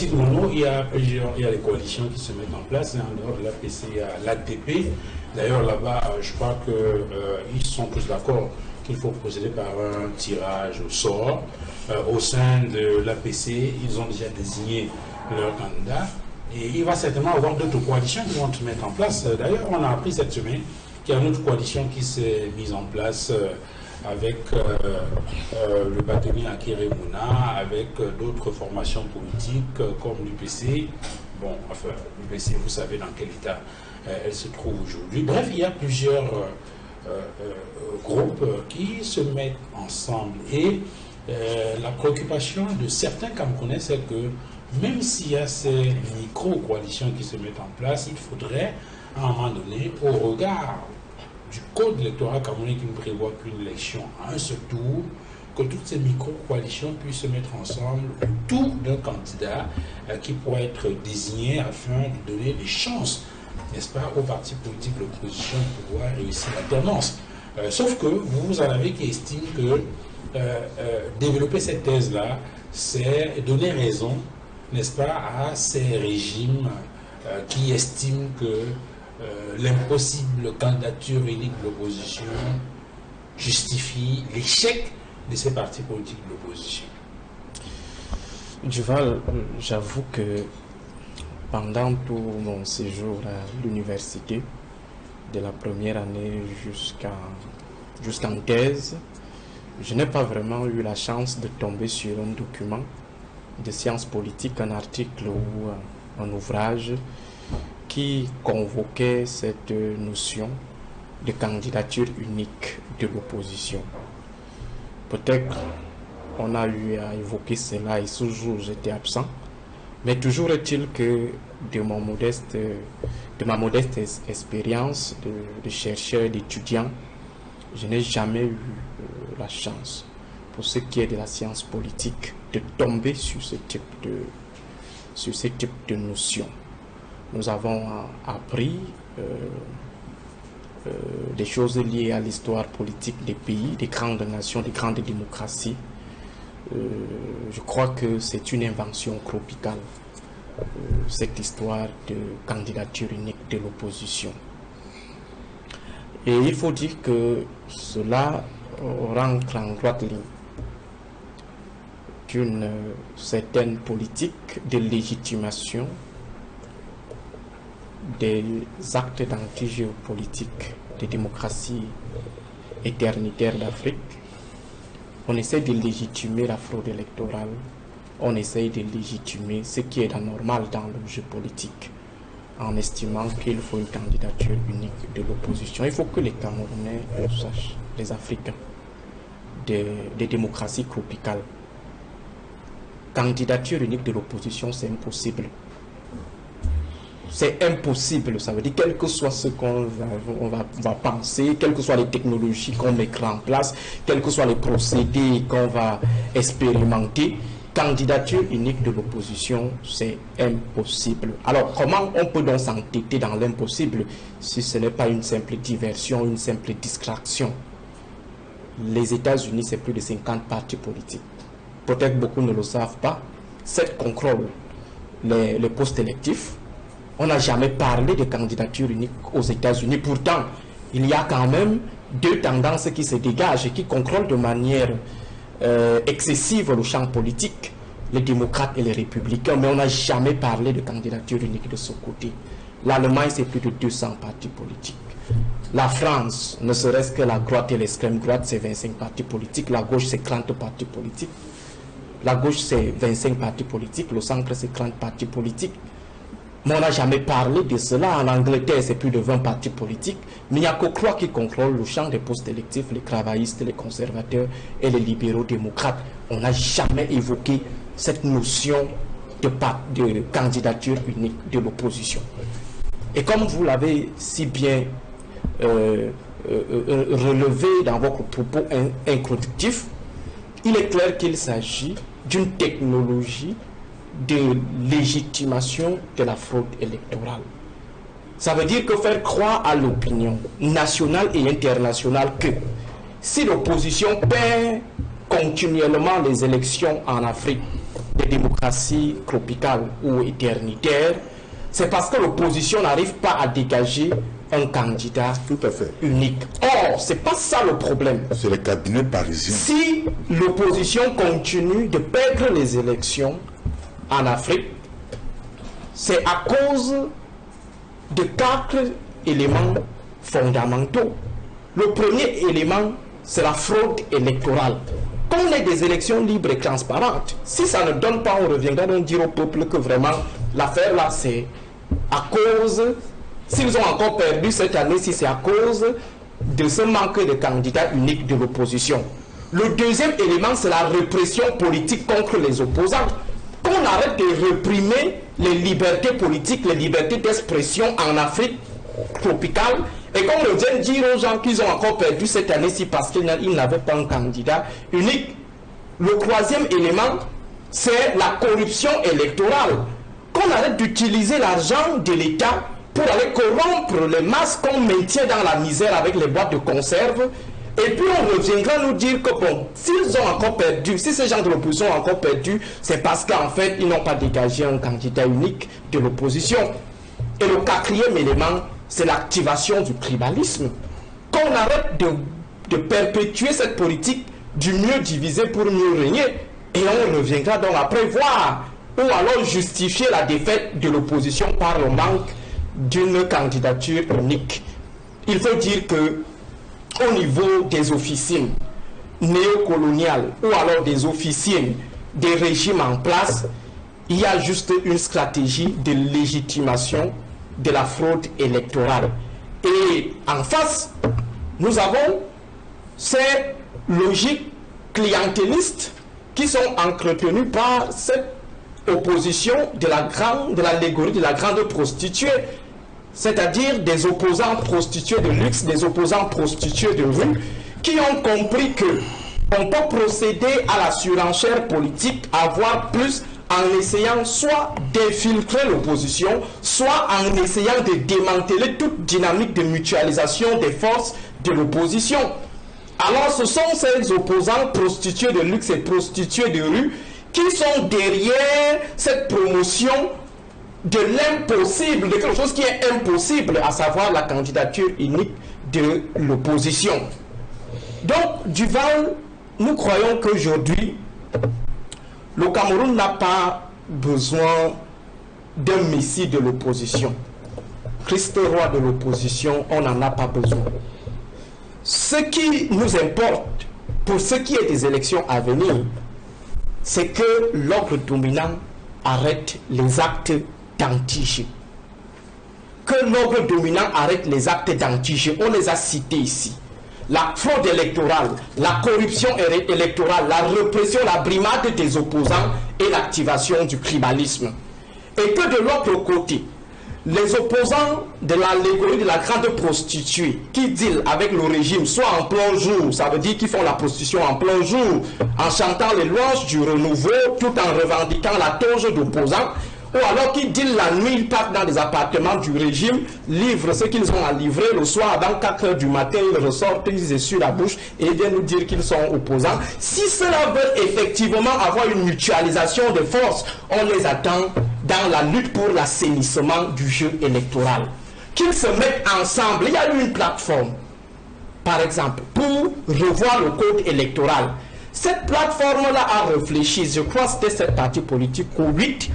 parti de Mono, il y a des coalitions qui se mettent en place. En dehors de l'APC, il y a l'ADP. D'ailleurs, là-bas, je crois qu'ils sont tous d'accord qu'il faut procéder par un tirage au sort. Au sein de l'APC, ils ont déjà désigné leur candidat. Et il va certainement avoir d'autres coalitions qui vont se mettre en place. D'ailleurs, on a appris cette semaine qu'il y a une autre coalition qui s'est mise en place avec le bâtonnier Akere Mouna, avec d'autres formations politiques comme l'UPC. Bon, enfin, l'UPC, vous savez dans quel état elle se trouve aujourd'hui. Bref, il y a plusieurs groupes qui se mettent ensemble. Et la préoccupation de certains Camerounais, c'est que même s'il y a ces micro-coalitions qui se mettent en place, il faudrait, à un moment donné, au regard du code électoral camerounais qui ne prévoit qu'une élection à un seul tour, que toutes ces micro-coalitions puissent se mettre ensemble autour d'un candidat qui pourrait être désigné afin de donner des chances, n'est-ce pas, aux partis politiques de l'opposition de pouvoir réussir l'alternance. Sauf que vous en avez qui estiment que développer cette thèse-là, c'est donner raison, n'est-ce pas, à ces régimes qui estiment que l'impossible candidature unique de l'opposition justifie l'échec de ces partis politiques de l'opposition. Duval, j'avoue que pendant tout mon séjour à l'université, de la première année jusqu'en thèse, je n'ai pas vraiment eu la chance de tomber sur un document de sciences politiques, un article ou un ouvrage qui convoquait cette notion de candidature unique de l'opposition. Peut-être on a eu à évoquer cela et ce jour j'étais absent, mais toujours est-il que de ma modeste expérience de chercheur, d'étudiant, je n'ai jamais eu la chance, pour ce qui est de la science politique, de tomber sur ce type de notion. Nous avons appris des choses liées à l'histoire politique des pays, des grandes nations, des grandes démocraties. Je crois que c'est une invention tropicale, cette histoire de candidature unique de l'opposition. Et il faut dire que cela rentre en droite ligne d'une certaine politique de légitimation des actes d'anti-géopolitique des démocraties éternitaires d'Afrique. On essaie de légitimer la fraude électorale, on essaie de légitimer ce qui est anormal dans le jeu politique, en estimant qu'il faut une candidature unique de l'opposition. Il faut que les Camerounais le sachent, les Africains, des démocraties tropicales. Candidature unique de l'opposition, c'est impossible. C'est impossible, ça veut dire, quel que soit ce qu'on va penser, quelles que soient les technologies qu'on mettra en place, quels que soient les procédés qu'on va expérimenter, candidature unique de l'opposition, c'est impossible. Alors, comment on peut donc s'entêter dans l'impossible si ce n'est pas une simple diversion, une simple distraction? Les États-Unis, c'est plus de 50 partis politiques. Peut-être beaucoup ne le savent pas. 7 contrôlent les postes électifs. On n'a jamais parlé de candidature unique aux États-Unis. Pourtant, il y a quand même 2 tendances qui se dégagent et qui contrôlent de manière excessive le champ politique, les démocrates et les républicains. Mais on n'a jamais parlé de candidature unique de ce côté. L'Allemagne, c'est plus de 200 partis politiques. La France, ne serait-ce que la droite et l'extrême droite, c'est 25 partis politiques. La gauche, c'est 30 partis politiques. La gauche, c'est 25 partis politiques. Le centre, c'est 30 partis politiques. Mais on n'a jamais parlé de cela. En Angleterre, c'est plus de 20 partis politiques. Mais il n'y a que 3 qui contrôlent le champ des postes électifs, les travaillistes, les conservateurs et les libéraux démocrates. On n'a jamais évoqué cette notion de candidature unique de l'opposition. Et comme vous l'avez si bien relevé dans votre propos introductif, il est clair qu'il s'agit d'une technologie de légitimation de la fraude électorale. Ça veut dire que faire croire à l'opinion nationale et internationale que si l'opposition perd continuellement les élections en Afrique, des démocraties tropicales ou éternitaires, c'est parce que l'opposition n'arrive pas à dégager un candidat tout à fait unique. Or, c'est pas ça le problème. C'est les cabinets parisiens. Si l'opposition continue de perdre les élections en Afrique, c'est à cause de 4 éléments fondamentaux. Le premier élément, c'est la fraude électorale. Quand on a des élections libres et transparentes, si ça ne donne pas, on reviendra donc dire au peuple que vraiment l'affaire là, c'est à cause, s'ils ont encore perdu cette année, si c'est à cause de ce manque de candidats uniques de l'opposition. Le deuxième élément, c'est la répression politique contre les opposants. Qu'on arrête de réprimer les libertés politiques, les libertés d'expression en Afrique tropicale, et qu'on revienne dire aux gens qu'ils ont encore perdu cette année-ci parce qu'ils n'avaient pas un candidat unique. Le troisième élément, c'est la corruption électorale. Qu'on arrête d'utiliser l'argent de l'État pour aller corrompre les masses qu'on maintient dans la misère avec les boîtes de conserve. Et puis on reviendra nous dire que bon, s'ils ont encore perdu, si ces gens de l'opposition ont encore perdu, c'est parce qu'en fait, ils n'ont pas dégagé un candidat unique de l'opposition. Et le quatrième élément, c'est l'activation du tribalisme. Qu'on arrête de perpétuer cette politique du mieux divisé pour mieux régner. Et on reviendra donc après voir ou alors justifier la défaite de l'opposition par le manque d'une candidature unique. Il faut dire que au niveau des officines néocoloniales ou alors des officines des régimes en place, il y a juste une stratégie de légitimation de la fraude électorale. Et en face, nous avons ces logiques clientélistes qui sont entretenues par cette opposition de l'allégorie de la grande prostituée, c'est-à-dire des opposants prostitués de luxe, des opposants prostitués de rue, qui ont compris que on peut procéder à la surenchère politique, avoir plus en essayant soit d'infiltrer l'opposition, soit en essayant de démanteler toute dynamique de mutualisation des forces de l'opposition. Alors ce sont ces opposants prostitués de luxe et prostitués de rue qui sont derrière cette promotion de l'impossible, de quelque chose qui est impossible, à savoir la candidature unique de l'opposition. Donc, Duval, nous croyons qu'aujourd'hui, le Cameroun n'a pas besoin d'un messie de l'opposition. Christ roi de l'opposition, on n'en a pas besoin. Ce qui nous importe, pour ce qui est des élections à venir, c'est que l'ordre dominant arrête les actes d'anti-G. Que l'ordre dominant arrête les actes d'anti-G. On les a cités ici. La fraude électorale, la corruption électorale, la répression, la brimade des opposants et l'activation du tribalisme. Et que de l'autre côté, les opposants de l'allégorie de la grande prostituée qui deal avec le régime, soit en plein jour, ça veut dire qu'ils font la prostitution en plein jour, en chantant les louanges du renouveau, tout en revendiquant la toge d'opposants, ou alors qu'ils deal la nuit, ils partent dans des appartements du régime, livrent ce qu'ils ont à livrer, le soir, avant 4 h du matin, ils ressortent, ils essuient la bouche et viennent nous dire qu'ils sont opposants. Si cela veut effectivement avoir une mutualisation de forces, on les attend dans la lutte pour l'assainissement du jeu électoral. Qu'ils se mettent ensemble. Il y a eu une plateforme, par exemple, pour revoir le code électoral. Cette plateforme-là a réfléchi, je crois que c'était cette partie politique ou 8.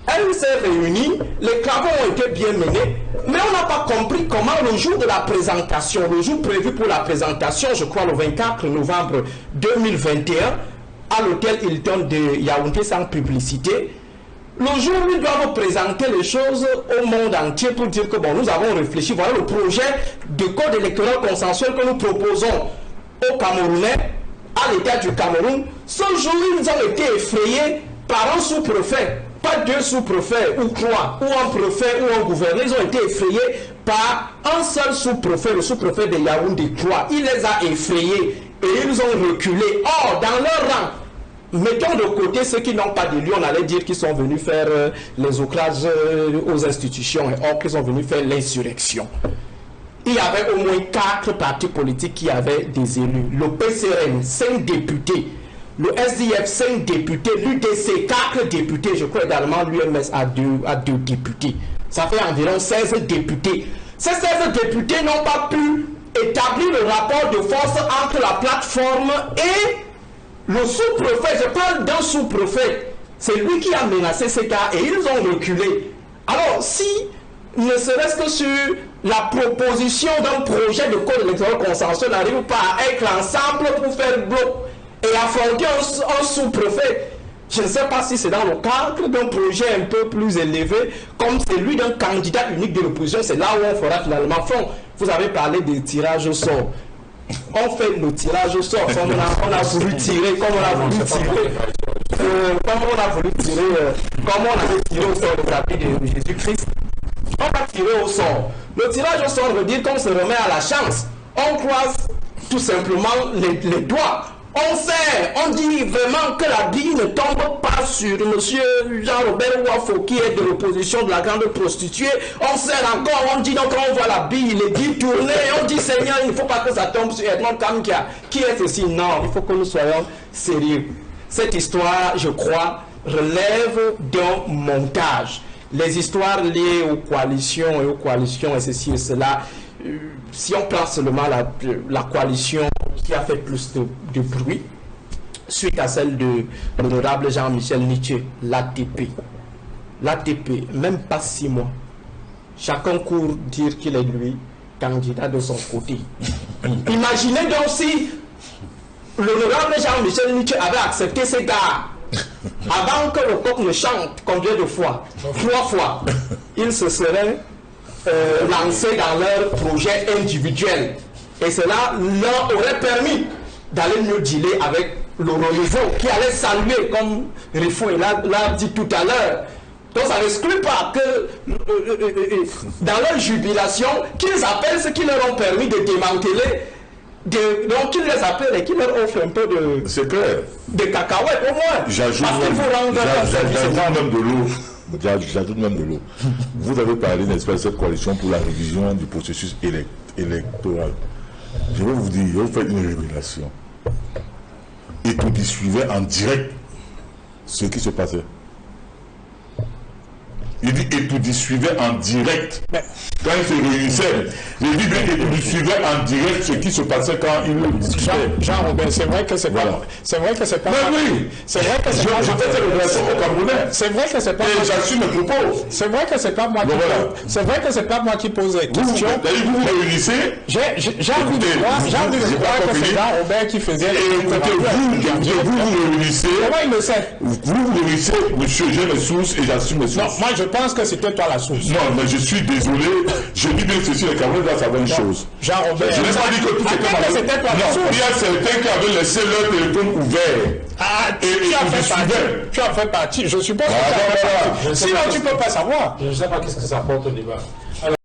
Elle s'est réunie, les travaux ont été bien menés, mais on n'a pas compris comment le jour de la présentation, le jour prévu pour la présentation, je crois le 24 novembre 2021, à l'hôtel Hilton de Yaoundé sans publicité, le jour où ils doivent présenter les choses au monde entier pour dire que bon, nous avons réfléchi, voilà le projet de code électoral consensuel que nous proposons aux Camerounais, à l'État du Cameroun. Ce jour, ils ont été effrayés par un sous-préfet. Pas 2 sous-préfets ou 3, ou un préfet ou un gouverneur, ils ont été effrayés par un seul sous-préfet, le sous-préfet de Yaoundé 3. Il les a effrayés et ils ont reculé. Or, dans leur rang, mettons de côté ceux qui n'ont pas d'élu, on allait dire qu'ils sont venus faire les outrages aux institutions, et or qu'ils sont venus faire l'insurrection. Il y avait au moins 4 partis politiques qui avaient des élus. Le PCRN, 5 députés. le SDF 5 députés, l'UDC 4 députés, je crois également l'UMS a deux députés. Ça fait environ 16 députés. Ces 16 députés n'ont pas pu établir le rapport de force entre la plateforme et le sous-préfet. Je parle d'un sous-préfet. C'est lui qui a menacé ces cas et ils ont reculé. Alors, si, ne serait-ce que sur la proposition d'un projet de code électoral consensuel n'arrive pas à être ensemble pour faire bloc et affronter un sous-préfet, je ne sais pas si c'est dans le cadre d'un projet un peu plus élevé, comme celui d'un candidat unique de l'opposition, c'est là où on fera finalement front. Vous avez parlé des tirages au sort. On fait le tirage au sort, on a voulu tirer, comme on a voulu tirer, comme on a voulu tirer, comme on avait tiré au sort les habits de Jésus-Christ. On va tirer au sort. Le tirage au sort veut dire qu'on se remet à la chance. On croise tout simplement les doigts. On sait, on dit vraiment que la bille ne tombe pas sur M. Jean-Robert Wafo qui est de l'opposition de la grande prostituée. On sait encore, on dit donc quand on voit la bille, les billes tourner, on dit Seigneur, il ne faut pas que ça tombe sur Edmond Kamkia. Qui est ceci? Non, il faut que nous soyons sérieux. Cette histoire, je crois, relève d'un montage. Les histoires liées aux coalitions et ceci et cela, si on prend seulement la coalition qui a fait plus de bruit, suite à celle de l'honorable Jean-Michel Nietzsche, l'ATP. L'ATP, même pas 6 mois. Chacun court dire qu'il est lui, candidat de son côté. Imaginez donc si l'honorable Jean-Michel Nietzsche avait accepté ces gars. Avant que le coq ne chante, combien de fois? 3 fois. Ils se seraient lancés dans leur projet individuel. Et cela leur aurait permis d'aller mieux dealer avec le renouveau qui allait saluer, comme Rifo l'a dit tout à l'heure. Donc ça n'exclut pas que dans leur jubilation, qu'ils appellent ce qui leur ont permis de démanteler. Donc qu'ils les appellent et qu'ils leur offrent un peu de... C'est clair. De cacahuètes au moins. J'ajoute même de l'eau. Vous avez parlé, n'est-ce pas, de cette coalition pour la révision du processus électoral. Je vais vous dire, je vais vous faire une révélation. Et tout suivait en direct ce qui se passait. Il dit Etoudi suivait en direct. Quand il se réunissait, il dit Etoudi suivait en direct ce qui se passait quand il discutait. Jean-Robert, c'est vrai que c'est pas. C'est vrai que c'est pas. Mais oui, c'est vrai que c'est pas. Je fais cette révélation au Camerounais. C'est vrai que c'est pas. Et j'assume mes propos. C'est vrai que c'est pas moi qui. C'est vrai que c'est pas moi qui pose les questions. Vous vous réunissez. J'ai envie de croire que c'est Jean-Robert qui faisait. Et écoutez, vous vous réunissez. Comment il le sait? Vous vous réunissez, monsieur, j'ai mes sources et j'assume mes sources. Non, moi je pense que c'était toi la source. Non, mais je suis désolé. Je dis bien ceci, les Camerounais doivent savoir une chose. Jean-Robert. Je n'ai pas dit que tout était mal. C'était toi la source. Non, il y a certains qui avaient laissé leur téléphone ouvert. Ah, tu as fait partie. Je suppose que tu as fait partie. Sinon, tu ne peux pas savoir. Je ne sais pas qu'est-ce que ça porte au débat.